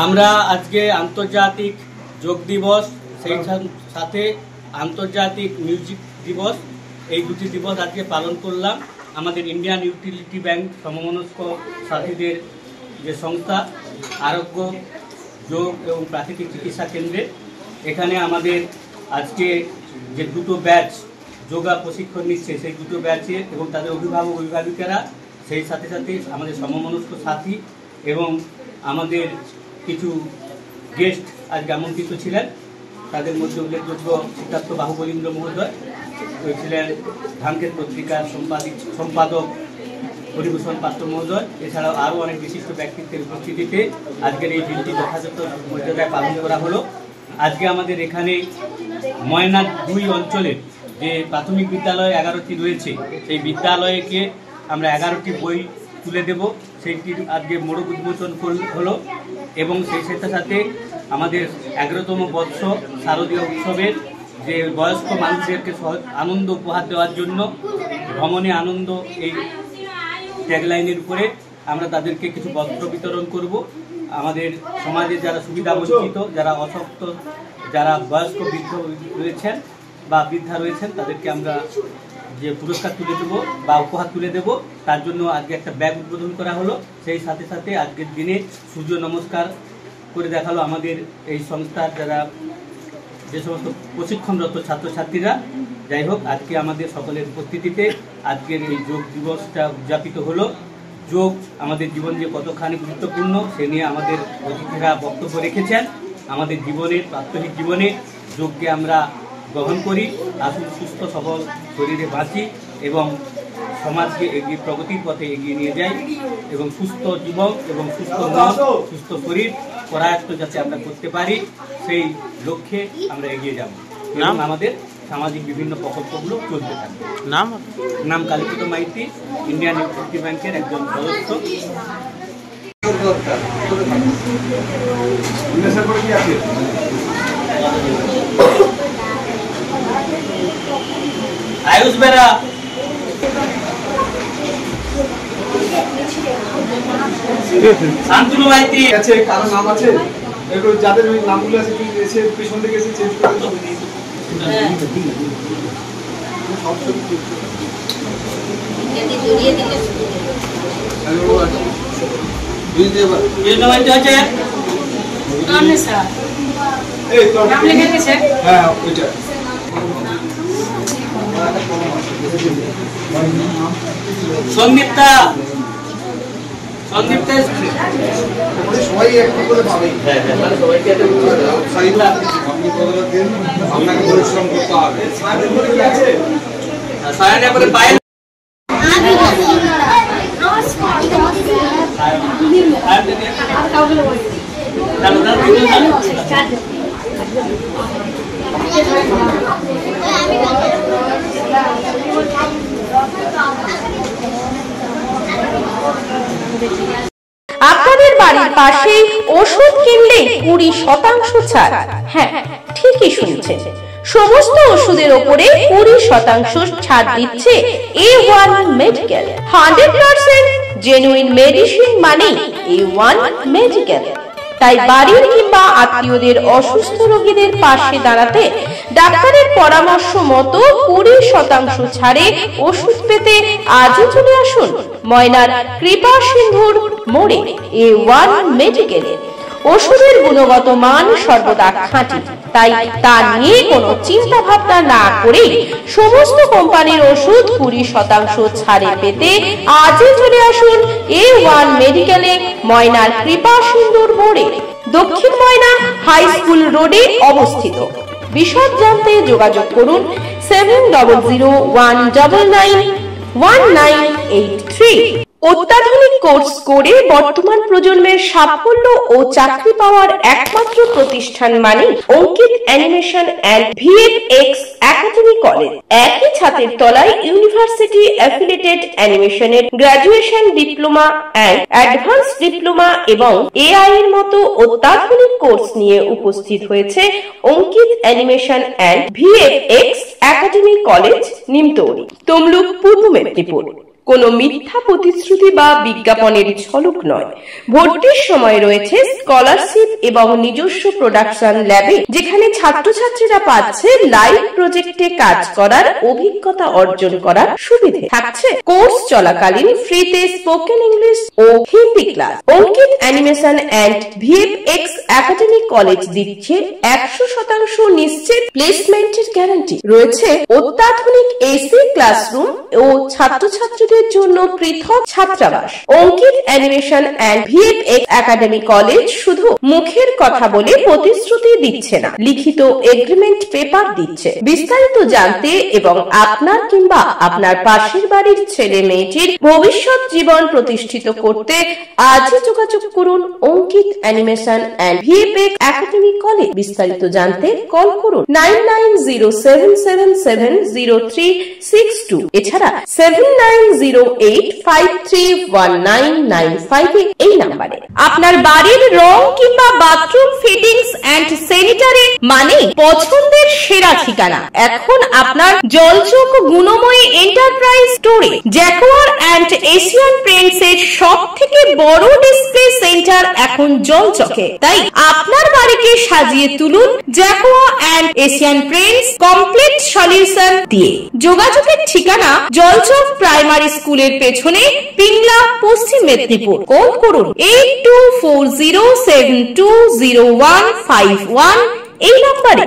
আমরা আজকে আন্তর্জাতিক যোগ দিবস, সেই সাথে আন্তর্জাতিক মিউজিক দিবস, এই দুটি দিবস আজকে পালন করলাম। আমাদের ইন্ডিয়ান ইউটিলিটি ব্যাংক সমমনস্ক সাথীদের যে সংস্থা আরোগ্য যোগ এবং প্রাকৃতিক চিকিৎসা কেন্দ্রে, এখানে আমাদের আজকে যে দুটো ব্যাচ যোগা প্রশিক্ষণ নিচ্ছে, সেই দুটো ব্যাচে এবং তাদের অভিভাবক অভিভাবিকারা, সেই সাথে সাথে আমাদের সমমনস্ক সাথী এবং আমাদের কিছু গেস্ট আজকে আমন্ত্রিত ছিলেন। তাদের মধ্যে উল্লেখযোগ্য সিদ্ধার্থ বাহুবলীন্দ্র মহোদয় ছিলেন, ধানক্ষেত পত্রিকার সম্পাদক হরিভূষণ পাত্র মহোদয়, এছাড়াও আরও অনেক বিশিষ্ট ব্যক্তিত্বের উপস্থিতিতে আজকের এই দিনটি যথাযথ মর্যাদায় পালন করা হলো। আজকে আমাদের এখানে ময়নার 2 অঞ্চলের যে প্রাথমিক বিদ্যালয় 11টি রয়েছে, সেই বিদ্যালয়কে আমরা 11টি বই তুলে দেব, সেইটির আজকে মোড়ক উন্মোচন হলো। এবং সেই সাথে সাথে আমাদের 11তম বর্ষ শারদীয় উৎসবের যে বয়স্ক মানুষদেরকে আনন্দ উপহার দেওয়ার জন্য ভ্রমণে আনন্দ এই ট্যাগলাইনের উপরে আমরা তাদেরকে কিছু বস্ত্র বিতরণ করব। আমাদের সমাজে যারা সুবিধা বঞ্চিত, যারা অশক্ত, যারা বয়স্ক বৃদ্ধ রয়েছেন বা বৃদ্ধা রয়েছেন, তাদেরকে আমরা যে পুরস্কার তুলে দেবো বা উপহার তুলে দেব, তার জন্য আজকে একটা ব্যাগ উদ্বোধন করা হলো। সেই সাথে সাথে আজকের দিনে সূর্য নমস্কার করে দেখালো আমাদের এই সংস্থার যারা যে সমস্ত প্রশিক্ষণরত ছাত্রছাত্রীরা। যাই হোক, আজকে আমাদের সকলের উপস্থিতিতে আজকের এই যোগ দিবসটা উদযাপিত হলো। যোগ আমাদের জীবন যে কতখানি গুরুত্বপূর্ণ সে নিয়ে আমাদের অতিথিরা বক্তব্য রেখেছেন। আমাদের জীবনের প্রাত্যহিক জীবনে যোগকে আমরা গ্রহণ করি, আসুন সুস্থ সবল শরীরে বাঁচি এবং সমাজকে এগিয়ে প্রগতির পথে এগিয়ে নিয়ে যাই এবং সুস্থ জীবন এবং সুস্থ মন, সুস্থ শরীর পরায়ত্ত যাতে আমরা করতে পারি, সেই লক্ষ্যে আমরা এগিয়ে যাব এবং আমাদের সামাজিক বিভিন্ন প্রকল্পগুলো চলতে থাকবে। নাম কালীপদ মাইতি, ইন্ডিয়ান ইউটিলিটি ব্যাংকের একজন সদস্য। আয়ুষ বেরা, শান্তনু মাইতি আছে, কারো নাম আছে, একটু যাদের ওই নামগুলো আছে এসে পিছন থেকে এসে চেঞ্জ করে দেবো। হ্যাঁ, ওইটা সন্দীপ্তা, সবাই একটু করে পাবে। সবাইকে আপনি কতটা দিন আপনাকে পরিশ্রম করতে হবে। আপনাদের বাড়ির পাশে ওষুধ কিনলে 20% ছাড়। হ্যাঁ, ঠিকই শুনছেন, সমস্ত ওষুধের উপরে 20% ছাড় দিচ্ছে A1 মেডিকেল। 100% জেনুইন মেডিসিন মানে A1 মেডিকেল। তাই বাড়ির কিংবা আত্মীয়দের অসুস্থ রোগীদের পাশে দাঁড়াতে ডাক্তারের পরামর্শ মতো 20% ছাড়ে ওষুধ পেতে আজই চলে আসুন ময়নার কৃপা সিন্ধুর মোড়ে A1 মেডিকেলে। ওষুধের গুণগত মান সর্বদা খাঁটি, তাই তা নিয়ে কোনো চিন্তা ভাবনা না করে সমস্ত কোম্পানির ওষুধ 20% ছাড়ে পেতে আজই চলে আসুন A1 মেডিকেলে, ময়নার কৃপা সিন্ধুর মোড়ে, দক্ষিণ ময়না হাই স্কুল রোডে অবস্থিত। বিশদ জানতে যোগাযোগ করুন 7000199183। অত্যাধুনিক কোর্স করে বর্তমান প্রজন্মের সাফল্য ও চাকরি পাওয়ার একমাত্র প্রতিষ্ঠান মানে Ankit animation and VFX academy college. একই ছাদের তলায় ইউনিভার্সিটি অ্যাফিলিয়েটেড অ্যানিমেশনের graduation, diploma and advance diploma এবং এআই এর মতো অত্যাধুনিক কোর্স নিয়ে উপস্থিত হয়েছে Ankit animation and VFX academy college, Nimtouri, Tamluk, Purba Medinipur. কোনো মিথ্যা প্রতিশ্রুতি বা বিজ্ঞাপনের ঝলক নয়। ভর্তির সময় রয়েছে স্কলারশিপ এবং নিজস্ব প্রোডাকশন ল্যাবে, যেখানে ছাত্রছাত্রীরা পাচ্ছে লাইভ প্রজেক্টে কাজ করার অভিজ্ঞতা অর্জন করার সুবিধে। থাকছে কোর্স চলাকালীন ফ্রিতে স্পোকেন ইংলিশ ও Hindi class. Ankit animation and VFX academy college দিচ্ছে 100% নিশ্চিত প্লেসমেন্টের গ্যারান্টি। রয়েছে অত্যাধুনিক এসি ক্লাসরুম ও ছাত্রছাত্রীদের জন্য পৃথক ছাত্রাবাস। Ankit animation and VFX academy college শুধু মুখের কথা বলে প্রতিশ্রুতি দিচ্ছে না, লিখিত এগ্রিমেন্ট পেপার দিচ্ছে। বিস্তারিত জানতে এবং আপনার কিংবা আপনার পাশের বাড়ির ছেলে মেয়েটির ভবিষ্যৎ জীবন প্রতিষ্ঠিত করতে আজই যোগাযোগ করুন Ankit animation and VFX academy college. বিস্তারিত জানতে কল করুন 9907770362, এছাড়া 7908531995 এই নাম্বারে। আপনার বাড়ির রং কিংবা বাথরুম ফিটিংস এন্ড স্যানিটারি মানে পছন্দের সেরা ঠিকানা এখন আপনার জলচক গুণময়ী এন্টারপ্রাইজ স্টোরে। জ্যাকোয়ার এন্ড এশিয়ান পেইন্টস এর সবথেকে বড় ডিসপ্লে সেন্টার এখন জলচকে, তাই আপনার বাড়িকে সাজিয়ে তুলুন Jaquar and Asian Paints complete solution দিয়ে। যোগাযোগের ঠিকানা জলচক প্রাইমারি স্কুলের পেছনে, পিংলা, পশ্চিম মেদিনীপুর। কল করুন 8240720151 এই নম্বরে।